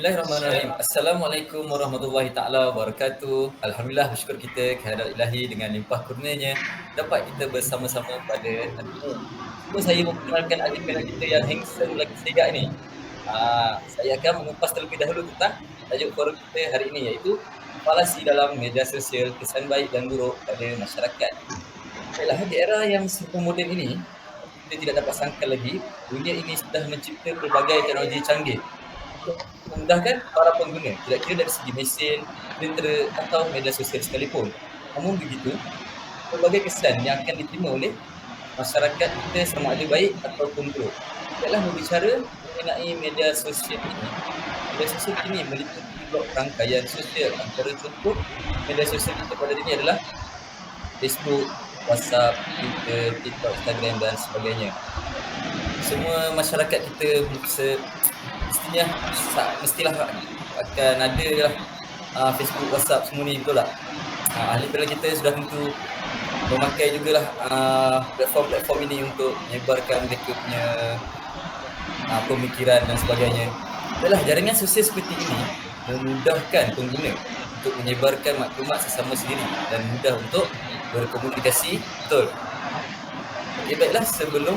Bismillahirrahmanirrahim. Assalamualaikum warahmatullahi taala wabarakatuh. Alhamdulillah, bersyukur kita kehadirat Ilahi dengan limpah kurnianya dapat kita bersama-sama pada hari ini. Cuma saya memperkenalkan ahli panel kita yang handsome lagi segak ni. Saya akan mengupas terlebih dahulu tentang tajuk forum kita hari ini, iaitu falasi dalam media sosial, kesan baik dan buruk pada masyarakat. Baiklah, di era yang serba moden ini, kita tidak dapat sangka lagi dunia ini sudah mencipta pelbagai teknologi canggih untuk memudahkan para pengguna, tidak kira dari segi mesin, printer atau media sosial sekalipun. Namun begitu, pelbagai kesan yang akan diterima oleh masyarakat kita sama ada baik ataupun buruk. Baiklah, berbicara mengenai media sosial ini. Media sosial ini meliputi blok rangkaian sosial. Antara contoh media sosial kita pada ini adalah Facebook, WhatsApp, Twitter, TikTok, Instagram dan sebagainya. Semua masyarakat kita mestilah akan ada lah Facebook, WhatsApp semua ni, betul tak? Ahli panel kita sudah tentu memakai jugalah platform-platform ini untuk menyebarkan mereka punya pemikiran dan sebagainya. Adalah jaringan sosial seperti ini memudahkan pengguna untuk menyebarkan maklumat sesama sendiri dan mudah untuk berkomunikasi. Betul. Okay, baiklah, sebelum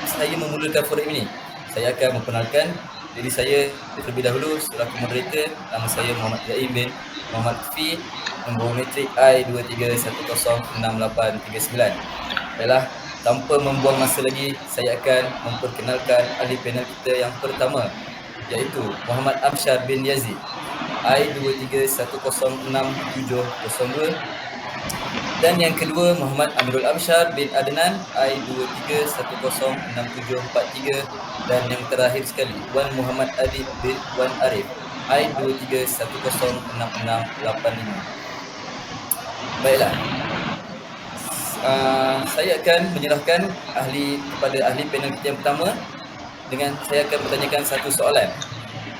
saya memulakan forum ini, saya akan memperkenalkan diri saya terlebih dahulu selaku moderator. Nama saya Muhammad Zaim bin Muhammad Fi, nombor metrik I23106839. Baiklah, tanpa membuang masa lagi, saya akan memperkenalkan ahli panel kita yang pertama, iaitu Muhammad Amsyar bin Yazid, I23106702. Dan yang kedua, Muhammad Amirul Amsyar bin Adnan, I23106743. Dan yang terakhir sekali, Wan Muhammad Adib bin Wan Arif, I23106685. Baiklah, saya akan menyerahkan kepada ahli panel kita yang pertama dengan saya akan bertanyakan satu soalan.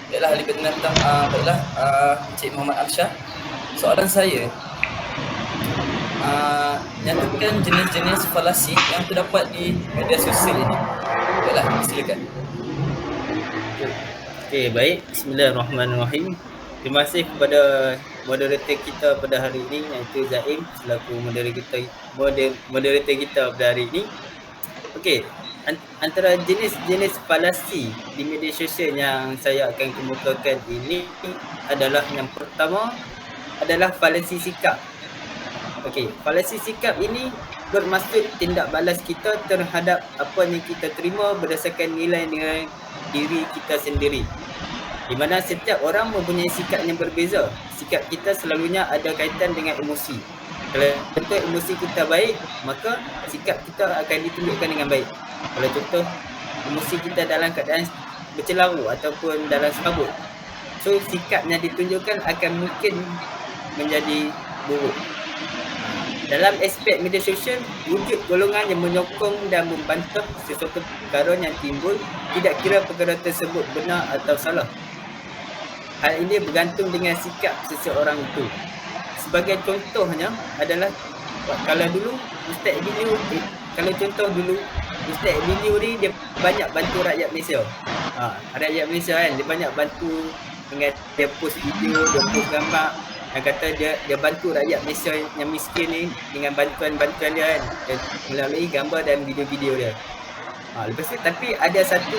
Baiklah, ahli panel pertama, Encik Muhammad Amsyar, soalan saya, nyatakan jenis-jenis falasi yang terdapat di media sosial ini. Baiklah, silakan. Okey, baik. Bismillahirrahmanirrahim. Terima kasih kepada moderator kita pada hari ini, iaitu Zaim, selaku moderator kita pada hari ini. Okey, antara jenis-jenis falasi di media sosial yang saya akan kemukakan ini adalah, yang pertama adalah falasi sikap. Okey, falasi sikap ini bermaksud tindak balas kita terhadap apa yang kita terima berdasarkan nilai-nilai diri kita sendiri, di mana setiap orang mempunyai sikap yang berbeza. Sikap kita selalunya ada kaitan dengan emosi. Kalau contoh emosi kita baik, maka sikap kita akan ditunjukkan dengan baik. Kalau contoh emosi kita dalam keadaan bercelaru ataupun dalam serabut, so sikap yang ditunjukkan akan mungkin menjadi buruk. Dalam aspek media sosial, wujud golongan yang menyokong dan membantah sesuatu perkara yang timbul, tidak kira perkara tersebut benar atau salah. Hal ini bergantung dengan sikap seseorang itu. Sebagai contohnya adalah, kalau dulu Ustaz Video ni dia banyak bantu rakyat Malaysia. Rakyat Malaysia kan, dia banyak bantu dengan dia post video, dia post gambar, yang kata dia bantu rakyat Malaysia yang miskin ni dengan bantuan-bantuan dia kan, melalui gambar dan video-video dia. Lepas tu, tapi ada satu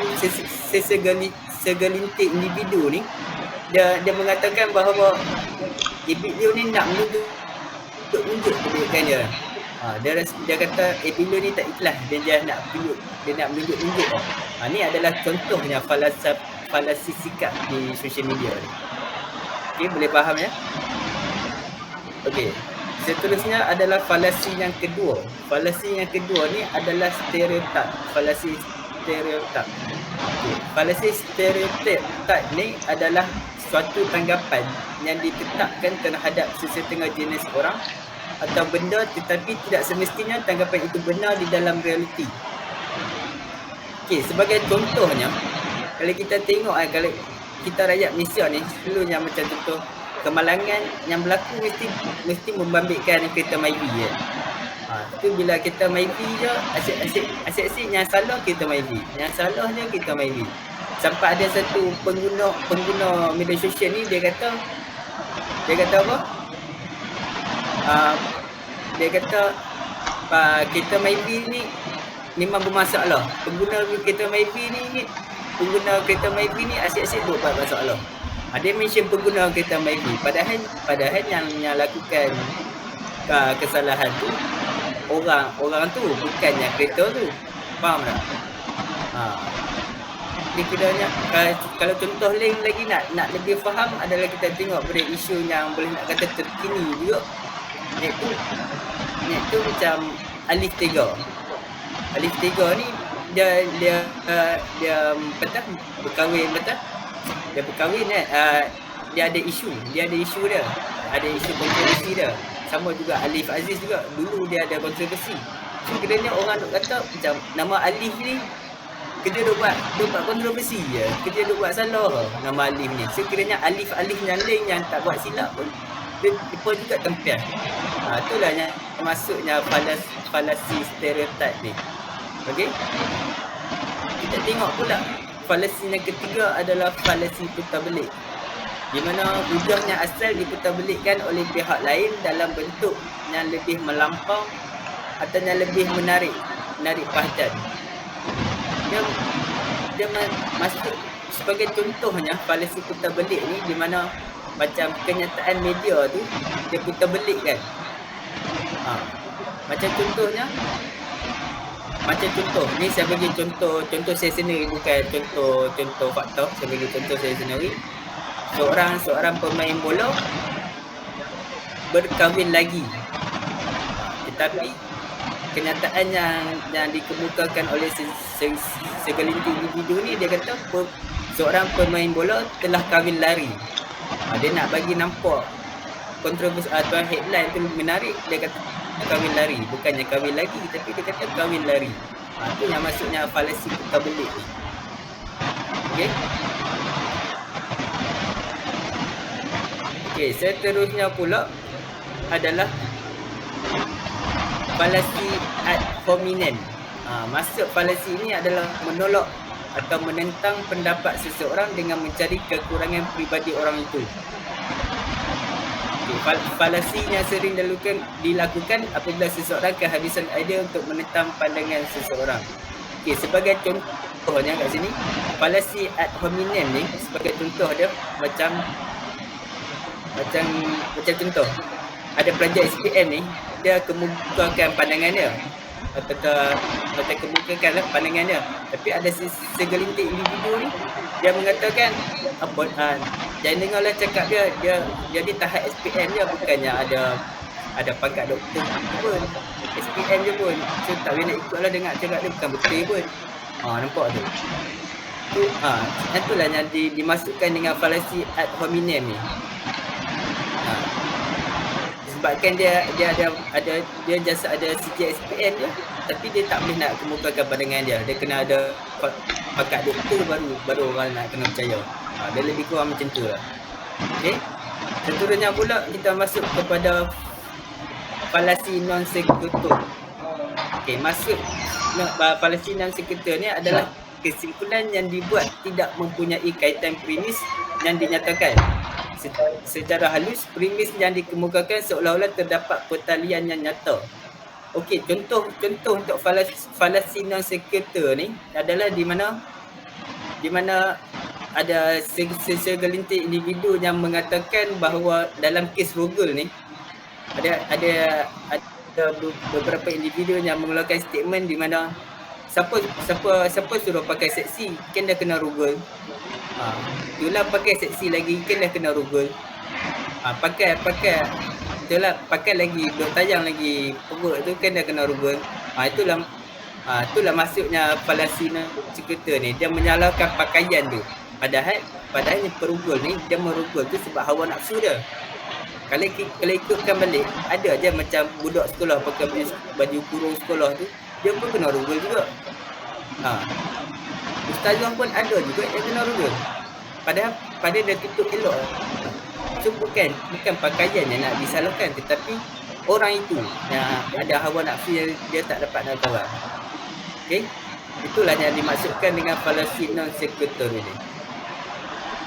segelintir individu ni, dia mengatakan bahawa video ni nak menunjuk kebaikan dia. Dia kata video ni tak ikhlas, dia nak menunjuk. Ni adalah contohnya falasi sikap di social media ni. Okey, boleh faham ya? Okey, seterusnya adalah falasi yang kedua. Falasi yang kedua ni adalah stereotip. Falasi stereotip. Okey, falasi stereotip ni adalah suatu tanggapan yang ditetapkan terhadap sesetengah jenis orang atau benda, tetapi tidak semestinya tanggapan itu benar di dalam realiti. Okey, sebagai contohnya, kalau kita tengok kalau kita rakyat Malaysia ni, selalunya macam contoh kemalangan yang berlaku mesti membabitkan kereta Myvi je. Tu bila kita Myvi je, asyik-asyik yang salah kereta Myvi, yang salah je kereta Myvi. sampai ada satu pengguna media sosial ni dia kata apa? Dia kata kereta Myvi ni memang bermasalah. Pengguna kereta Myvi ni asyik-asyik buat masalah. Dia mention pengguna kereta Myvi. Padahal yang lakukan kesalahan tu orang tu, bukannya kereta tu. Faham tak? Dia kiranya kalau contoh lain lagi nak lebih faham adalah kita tengok pada isu yang boleh nak kata terkini juga. Iaitu macam Alif Tega. Alif Tega ni dia berkahwin betul. Dia berkahwin dia ada isu dia. Ada isu kontroversi dia. Sama juga Alif Aziz juga. Dulu dia ada kontroversi. So kiranya orang nak kata macam nama Alif ni kerja duk buat kontroversi je. Kerja duk buat salah nama Alif ni. So kiranya Alif yang lain yang tak buat silap pun dia pun juga tempias. Itulah yang maksudnya falasi stereotip ni. Okey. Kita tengok pula falasi yang ketiga adalah falasi putar belik. Di mana hujahnya asal diputar belikkan oleh pihak lain dalam bentuk yang lebih melampau atau yang lebih menarik perhatian. Dia masuk sebagai contohnya falasi putar belik ni di mana macam kenyataan media tu dia putar belik kan. Macam contoh ni saya bagi contoh saya sendiri, bukan contoh fakta. Saya bagi contoh saya sendiri. Seorang pemain bola berkahwin lagi. Tetapi kenyataan yang dikemukakan oleh segelintir individu ni, dia kata seorang pemain bola telah kahwin lari. Dia nak bagi nampak kontroversi atau headline tu menarik, dia kata kahwin lari, bukannya kahwin lagi, tapi dia kata kahwin lari. Itu yang maksudnya falasi putar belik ni. Okey, seterusnya pula adalah falasi ad hominem. Maksud falasi ini adalah menolak atau menentang pendapat seseorang dengan mencari kekurangan peribadi orang itu. Falasi yang sering dilakukan apabila seseorang kehabisan idea untuk menentang pandangan seseorang. Sebagai contohnya kat sini, falasi ad hominem ni sebagai contoh dia macam contoh. Ada pelajar SPM ni, dia kemukakan pandangan dia. Atau kemukakanlah pandangan dia. Tapi ada segelintir individu ni, dia mengatakan jangan dengarlah cakap dia di tahap SPM je, bukannya ada pangkat doktor pun. SPM je pun. So tak boleh nak ikutlah dengar cakap dia, bukan betul pun. Nampak tu. Itulah yang dimasukkan dengan falasi ad hominem ni. Sebabkan dia ada CJ SPM je, tapi dia tak boleh nak kemukakan pandangan dia. Dia kena ada pangkat doktor baru orang nak kena percaya. Dia lebih kurang macam tu lah. Okey. Seterusnya pula kita masuk kepada falasi non sequitur. Okey, maksud falasi non sequitur ni adalah kesimpulan yang dibuat tidak mempunyai kaitan premis yang dinyatakan. Secara halus, premis yang dikemukakan seolah-olah terdapat pertalian yang nyata. Okey, contoh untuk falasi non sequitur ni adalah di mana ada segelintir individu yang mengatakan bahawa dalam kes Rogol ni ada beberapa individu yang mengeluarkan statement di mana siapa suruh pakai seksi, kan dah kena Rogol. Itulah pakai seksi lagi, kan dah kena Rogol. Pakai lagi, duk tayang lagi perut tu, kan dah kena Rogol. Itulah maksudnya falasi sequitur ni. Dia menyalahkan pakaian tu. Padahal ni perugol ni, dia merugol tu sebab hawa nafsu dia. Kalau ikutkan balik, ada je macam budak sekolah pakai baju kurung sekolah tu, dia pun kena rugol juga. Ustazah pun ada juga yang kena rugol. Padahal dia tutup elok. So bukan pakaian yang nak disalahkan, tetapi orang itu yang ada hawa nafsu yang dia tak dapat nak kawal. Okey. Itulah yang dimaksudkan dengan fallacy non sequitur ini.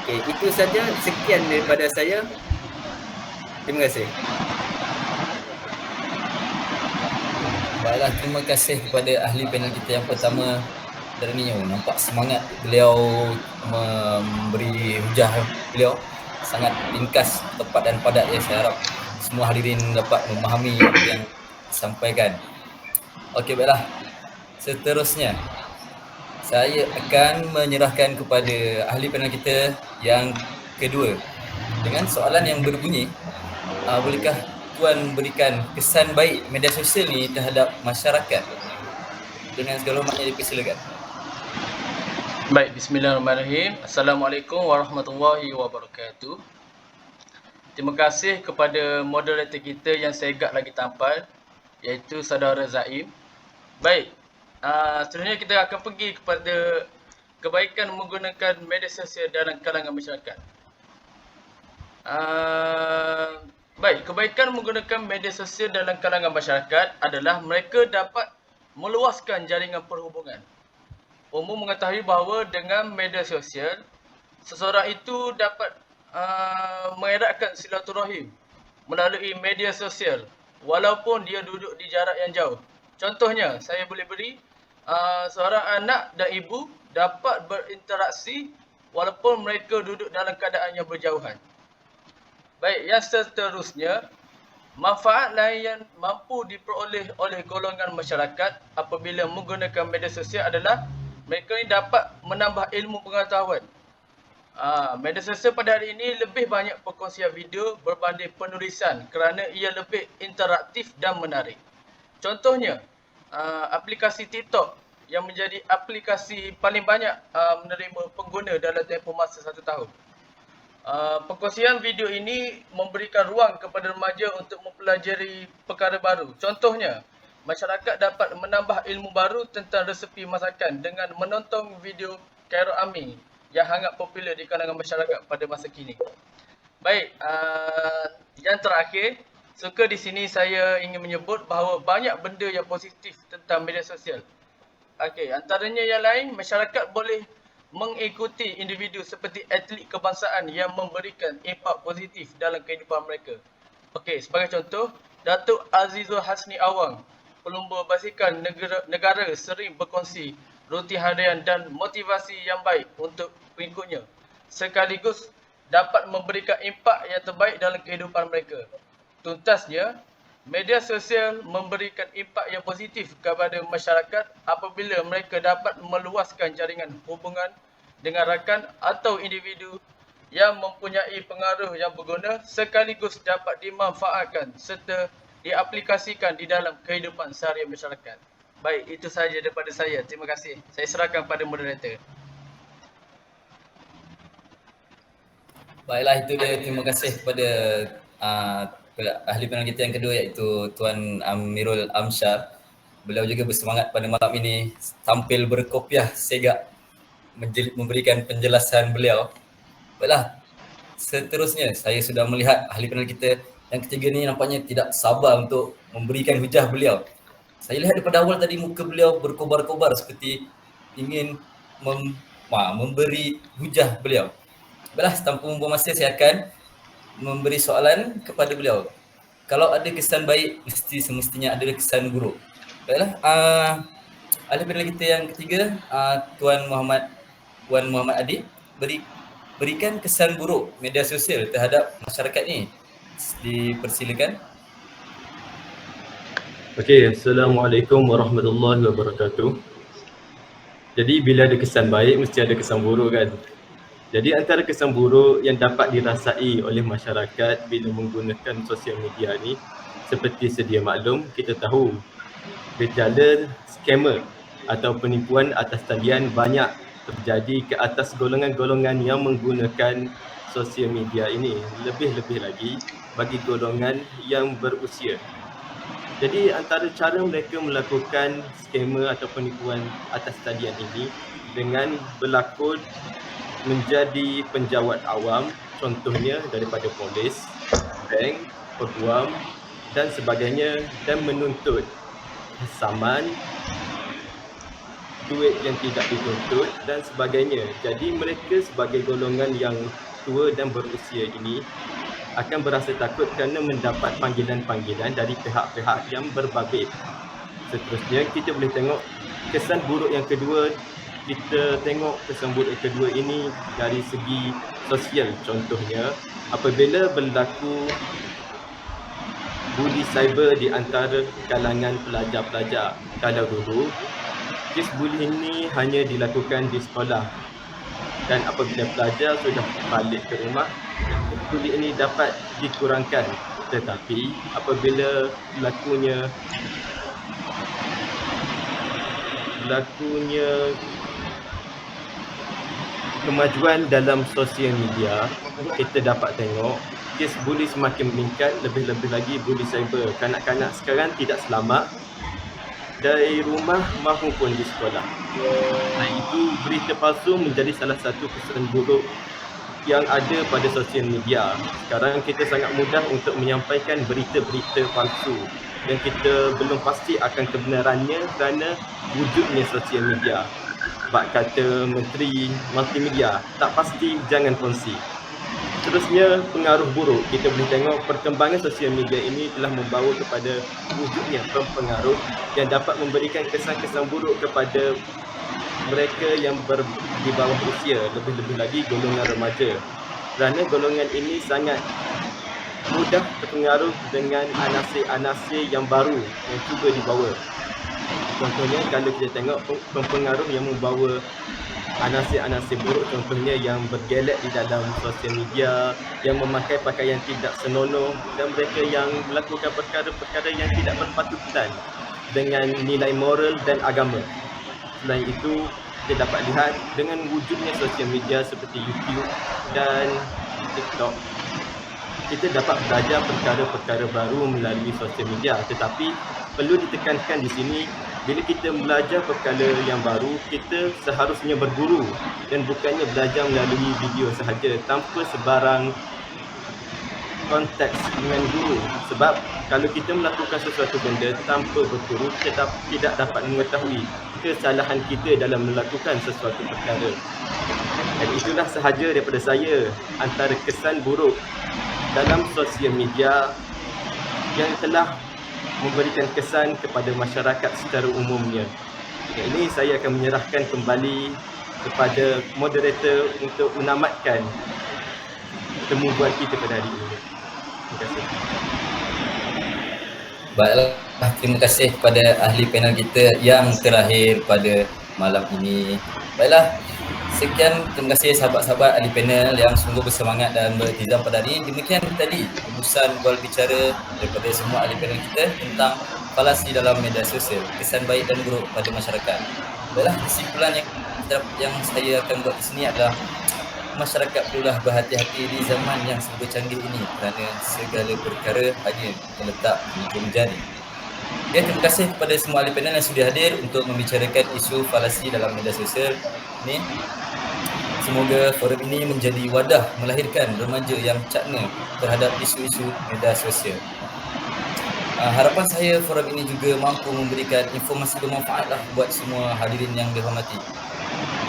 Okey, itu saja. Sekian daripada saya. Terima kasih. Baiklah, terima kasih kepada ahli panel kita yang pertama dari ni. Nampak semangat beliau memberi hujah beliau. Sangat ringkas, tepat dan padat. Saya harap semua hadirin dapat memahami apa yang disampaikan. Okey, baiklah. Seterusnya, saya akan menyerahkan kepada ahli panel kita yang kedua dengan soalan yang berbunyi, bolehkah Tuan berikan kesan baik media sosial ni terhadap masyarakat? Dengan segala hormatnya, dipersilakan. Baik, bismillahirrahmanirrahim. Assalamualaikum warahmatullahi wabarakatuh. Terima kasih kepada moderator kita yang segak lagi tampal, iaitu saudara Zaim. Baik, seterusnya kita akan pergi kepada kebaikan menggunakan media sosial dalam kalangan masyarakat. Baik, kebaikan menggunakan media sosial dalam kalangan masyarakat adalah mereka dapat meluaskan jaringan perhubungan. Umum mengetahui bahawa dengan media sosial, seseorang itu dapat mengeratkan silaturahim melalui media sosial walaupun dia duduk di jarak yang jauh. Contohnya, saya boleh beri seorang anak dan ibu dapat berinteraksi walaupun mereka duduk dalam keadaan yang berjauhan. Baik, yang seterusnya, manfaat lain yang mampu diperoleh oleh golongan masyarakat apabila menggunakan media sosial adalah mereka ini dapat menambah ilmu pengetahuan. Media sosial pada hari ini lebih banyak perkongsian video berbanding penulisan kerana ia lebih interaktif dan menarik. Contohnya, aplikasi TikTok yang menjadi aplikasi paling banyak menerima pengguna dalam tempoh masa 1 tahun. Perkongsian video ini memberikan ruang kepada remaja untuk mempelajari perkara baru. Contohnya, masyarakat dapat menambah ilmu baru tentang resepi masakan dengan menonton video Carol Ami yang sangat popular di kalangan masyarakat pada masa kini. Baik, yang terakhir, suka di sini saya ingin menyebut bahawa banyak benda yang positif tentang media sosial. Okey, antaranya yang lain, masyarakat boleh mengikuti individu seperti atlet kebangsaan yang memberikan impak positif dalam kehidupan mereka. Okey, sebagai contoh, Datuk Azizul Hasni Awang, pelumba basikal negara sering berkongsi rutin harian dan motivasi yang baik untuk pengikutnya, sekaligus dapat memberikan impak yang terbaik dalam kehidupan mereka. Tuntasnya, media sosial memberikan impak yang positif kepada masyarakat apabila mereka dapat meluaskan jaringan hubungan dengan rakan atau individu yang mempunyai pengaruh yang berguna sekaligus dapat dimanfaatkan serta diaplikasikan di dalam kehidupan seharian masyarakat. Baik, itu sahaja daripada saya. Terima kasih. Saya serahkan pada moderator. Baiklah, itu dia. Terima kasih kepada ahli panel kita yang kedua, iaitu Tuan Amirul Amsyar. Beliau juga bersemangat pada malam ini, tampil berkopiah segak memberikan penjelasan beliau. Baiklah, seterusnya saya sudah melihat ahli panel kita yang ketiga ni nampaknya tidak sabar untuk memberikan hujah beliau. Saya lihat daripada awal tadi muka beliau berkobar-kobar seperti ingin memberi hujah beliau. Baiklah, tanpa membuang masa, saya akan memberi soalan kepada beliau. Kalau ada kesan baik, semestinya ada kesan buruk. Baiklah, ahli panel kita yang ketiga, Tuan Muhammad Adi, berikan kesan buruk media sosial terhadap masyarakat ni. Dipersilakan. Okey, Assalamualaikum warahmatullahi wabarakatuh. Jadi bila ada kesan baik, mesti ada kesan buruk kan? Jadi antara kesan buruk yang dapat dirasai oleh masyarakat bila menggunakan sosial media ni, seperti sedia maklum, kita tahu gejala scammer atau penipuan atas talian banyak terjadi ke atas golongan-golongan yang menggunakan sosial media ini, lebih-lebih lagi bagi golongan yang berusia. Jadi antara cara mereka melakukan skema atau penipuan atas talian ini dengan berlakon menjadi penjawat awam, contohnya daripada polis, bank, peguam dan sebagainya, dan menuntut saman duit yang tidak dituntut dan sebagainya. Jadi mereka sebagai golongan yang tua dan berusia ini akan berasa takut kerana mendapat panggilan-panggilan dari pihak-pihak yang berbabit. Seterusnya kita boleh tengok kesan buruk yang kedua. Kita tengok kesan buruk yang kedua ini dari segi sosial. Contohnya apabila berlaku buli cyber di antara kalangan pelajar-pelajar. Kalau dulu kes buli ini hanya dilakukan di sekolah dan apabila pelajar sudah balik ke rumah, buli ini dapat dikurangkan. Tetapi apabila berlakunya kemajuan dalam sosial media, kita dapat tengok kes buli semakin meningkat, lebih-lebih lagi buli cyber. Kanak-kanak sekarang tidak selamat dari rumah maupun di sekolah. Nah, itu berita palsu menjadi salah satu kesan buruk yang ada pada sosial media. Sekarang kita sangat mudah untuk menyampaikan berita-berita palsu yang kita belum pasti akan kebenarannya kerana wujudnya sosial media. Bak kata Menteri Multimedia, tak pasti jangan kongsi. Seterusnya, pengaruh buruk. Kita boleh tengok perkembangan sosial media ini telah membawa kepada wujudnya pengaruh yang dapat memberikan kesan-kesan buruk kepada mereka yang di bawah usia, lebih-lebih lagi golongan remaja. Kerana golongan ini sangat mudah terpengaruh dengan anasir-anasir yang baru yang cuba dibawa. Contohnya kalau kita tengok pengaruh yang membawa anasir-anasir buruk, contohnya yang bergelek di dalam sosial media, yang memakai pakaian tidak senonoh dan mereka yang melakukan perkara-perkara yang tidak berpatutan dengan nilai moral dan agama. Selain itu, kita dapat lihat dengan wujudnya sosial media seperti YouTube dan TikTok, kita dapat belajar perkara-perkara baru melalui sosial media. Tetapi perlu ditekankan di sini, bila kita belajar perkara yang baru, kita seharusnya berguru dan bukannya belajar melalui video sahaja tanpa sebarang konteks dengan guru. Sebab kalau kita melakukan sesuatu benda tanpa berguru, kita tidak dapat mengetahui kesalahan kita dalam melakukan sesuatu perkara. Dan itulah sahaja daripada saya antara kesan buruk dalam sosial media yang telah memberikan kesan kepada masyarakat secara umumnya. Ini saya akan menyerahkan kembali kepada moderator untuk menamatkan pertemuan kita pada hari ini. Terima kasih. Baiklah, terima kasih kepada ahli panel kita yang terakhir pada malam ini. Baiklah, sekian, terima kasih sahabat-sahabat ahli panel yang sungguh bersemangat dan beriltizam pada hari ini. Demikian tadi rumusan bual bicara daripada semua ahli panel kita tentang falasi dalam media sosial, kesan baik dan buruk pada masyarakat. Baiklah, kesimpulan yang saya akan buat di sini adalah masyarakat perlulah berhati-hati di zaman yang serba canggih ini kerana segala perkara hanya terletak di ujung jari. Ya, terima kasih kepada semua ahli panel yang sudah hadir untuk membicarakan isu falasi dalam media sosial ini. Semoga forum ini menjadi wadah melahirkan remaja yang cakna terhadap isu-isu media sosial. Harapan saya forum ini juga mampu memberikan informasi bermanfaat buat semua hadirin yang dihormati.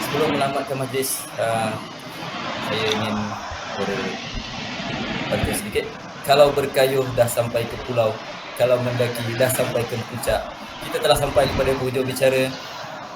Sebelum menamatkan majlis, saya ingin berbantu sedikit. Kalau berkayuh dah sampai ke pulau, kalau mendaki dah sampai ke puncak, kita telah sampai kepada hujung bicara.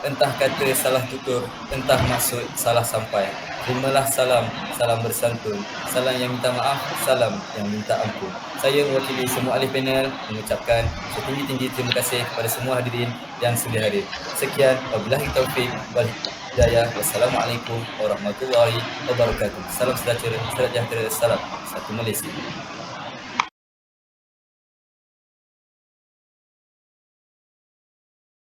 Entah kata salah tutur, entah maksud salah sampai. Terimalah salam, salam bersantun, salam yang minta maaf, salam yang minta ampun. Saya mewakili semua ahli panel mengucapkan setinggi-tinggi terima kasih kepada semua hadirin yang sudah hadir. Sekian, wabillahi taufiq wal hidayah. Wassalamualaikum warahmatullahi wabarakatuh. Salam sejahtera, salam satu Malaysia.